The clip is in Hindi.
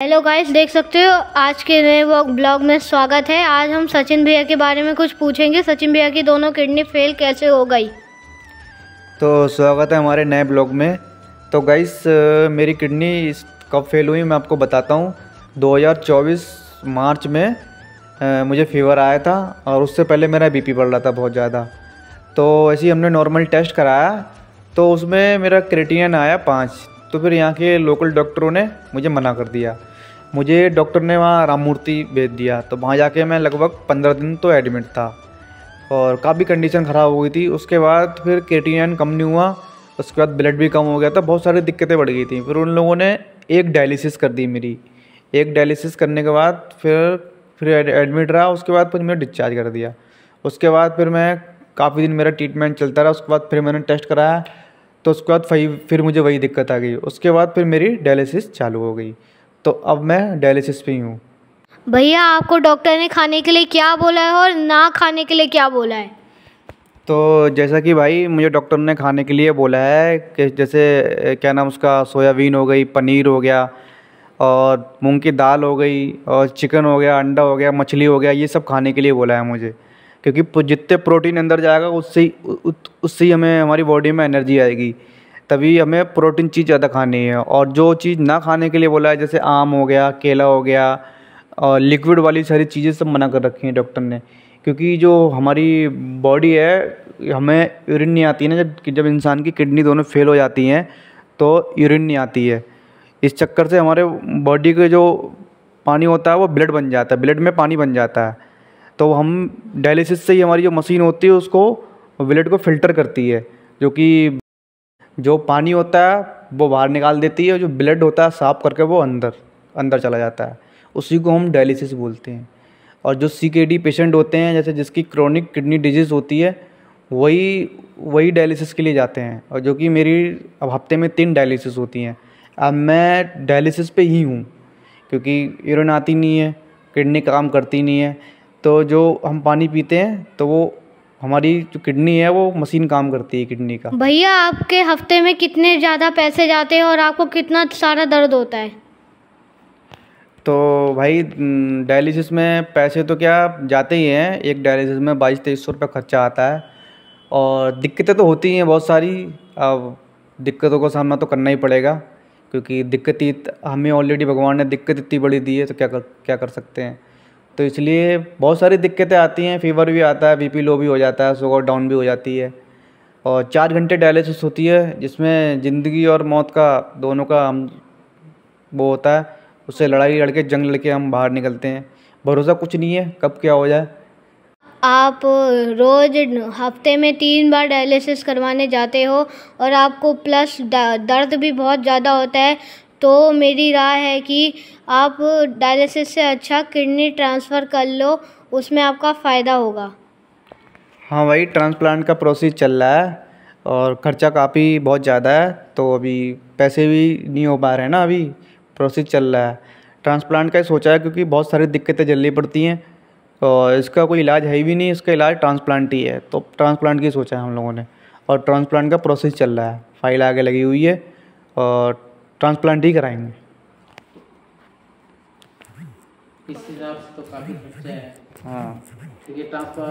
हेलो गाइस, देख सकते हो आज के नए ब्लॉग में स्वागत है। आज हम सचिन भैया के बारे में कुछ पूछेंगे। सचिन भैया की दोनों किडनी फेल कैसे हो गई। तो स्वागत है हमारे नए ब्लॉग में। तो गाइस मेरी किडनी कब फेल हुई मैं आपको बताता हूँ। 2024 मार्च में मुझे फीवर आया था और उससे पहले मेरा बीपी बढ़ रहा था बहुत ज़्यादा। तो ऐसे ही हमने नॉर्मल टेस्ट कराया तो उसमें मेरा क्रिएटिनिन आया 5। तो फिर यहाँ के लोकल डॉक्टरों ने मुझे मना कर दिया। मुझे डॉक्टर ने वहाँ राममूर्ति भेज दिया। तो वहाँ जाके मैं लगभग 15 दिन तो एडमिट था और काफ़ी कंडीशन ख़राब हो गई थी। उसके बाद फिर क्रिएटिनिन कम नहीं हुआ, उसके बाद ब्लड भी कम हो गया था, बहुत सारी दिक्कतें बढ़ गई थी। फिर उन लोगों ने एक डायलिसिस कर दी मेरी। एक डायलिसिस करने के बाद फिर एडमिट रहा। उसके बाद फिर मैंने डिस्चार्ज कर दिया। उसके बाद फिर मैं काफ़ी दिन मेरा ट्रीटमेंट चलता रहा। उसके बाद फिर मैंने टेस्ट कराया तो उसके बाद फिर मुझे वही दिक्कत आ गई। उसके बाद फिर मेरी डायलिसिस चालू हो गई। तो अब मैं डायलिसिस पे ही हूँ। भैया, आपको डॉक्टर ने खाने के लिए क्या बोला है और ना खाने के लिए क्या बोला है। तो जैसा कि भाई मुझे डॉक्टर ने खाने के लिए बोला है कि जैसे क्या नाम उसका, सोयाबीन हो गई, पनीर हो गया और मूंग की दाल हो गई और चिकन हो गया, अंडा हो गया, मछली हो गया, ये सब खाने के लिए बोला है मुझे। क्योंकि जितने प्रोटीन अंदर जाएगा उससे ही हमें हमारी बॉडी में एनर्जी आएगी। तभी हमें प्रोटीन चीज़ ज़्यादा खानी है। और जो चीज़ ना खाने के लिए बोला है जैसे आम हो गया, केला हो गया और लिक्विड वाली सारी चीज़ें सब मना कर रखी हैं डॉक्टर ने। क्योंकि जो हमारी बॉडी है, हमें यूरिन नहीं आती है ना। जब इंसान की किडनी दोनों फेल हो जाती हैं तो यूरिन नहीं आती है। इस चक्कर से हमारे बॉडी के जो पानी होता है वो ब्लड बन जाता है, ब्लड में पानी बन जाता है। तो हम डायलिसिस से ही हमारी जो मशीन होती है उसको ब्लड को फ़िल्टर करती है, जो कि जो पानी होता है वो बाहर निकाल देती है और जो ब्लड होता है साफ़ करके वो अंदर अंदर चला जाता है। उसी को हम डायलिसिस बोलते हैं। और जो सीकेडी पेशेंट होते हैं, जैसे जिसकी क्रोनिक किडनी डिजीज़ होती है, वही डायलिसिस के लिए जाते हैं। और जो कि मेरी अब हफ्ते में 3 डायलिसिस होती हैं। अब मैं डायलिसिस पे ही हूँ क्योंकि यूरिन आती नहीं है, किडनी काम करती नहीं है। तो जो हम पानी पीते हैं तो वो हमारी जो किडनी है वो मशीन काम करती है किडनी का। भैया, आपके हफ्ते में कितने ज़्यादा पैसे जाते हैं और आपको कितना सारा दर्द होता है। तो भाई डायलिसिस में पैसे तो क्या जाते ही हैं। एक डायलिसिस में 2200-2300 रुपये खर्चा आता है। और दिक्कतें तो होती हैं बहुत सारी। अब दिक्कतों का सामना तो करना ही पड़ेगा क्योंकि हमें ऑलरेडी भगवान ने दिक्कत इतनी बड़ी दी है, तो क्या कर सकते हैं। तो इसलिए बहुत सारी दिक्कतें आती हैं। फीवर भी आता है, बीपी लो भी हो जाता है, शुगर डाउन भी हो जाती है। और 4 घंटे डायलिसिस होती है जिसमें ज़िंदगी और मौत का दोनों का हम वो होता है। उससे लड़ाई लड़के जंग लड़के हम बाहर निकलते हैं। भरोसा कुछ नहीं है कब क्या हो जाए। आप रोज़ हफ्ते में 3 बार डायलिसिस करवाने जाते हो और आपको प्लस दर्द भी बहुत ज़्यादा होता है। तो मेरी राय है कि आप डायलिसिस से अच्छा किडनी ट्रांसफ़र कर लो, उसमें आपका फ़ायदा होगा। हाँ भाई, ट्रांसप्लांट का प्रोसेस चल रहा है और ख़र्चा काफ़ी बहुत ज़्यादा है। तो अभी पैसे भी नहीं हो पा रहे हैं ना, अभी प्रोसेस चल रहा है। ट्रांसप्लांट का ही सोचा है क्योंकि बहुत सारी दिक्कतें झेलनी पड़ती हैं और इसका कोई इलाज है भी नहीं। इसका इलाज ट्रांसप्लांट ही है। तो ट्रांसप्लांट की सोचा है हम लोगों ने और ट्रांसप्लांट का प्रोसेस चल रहा है। फाइल आगे लगी हुई है और ट्रांसप्लांट ही कराएंगे। इस हिसाब से तो काफ़ी खर्चा है। हाँ, क्योंकि ट्रांसफर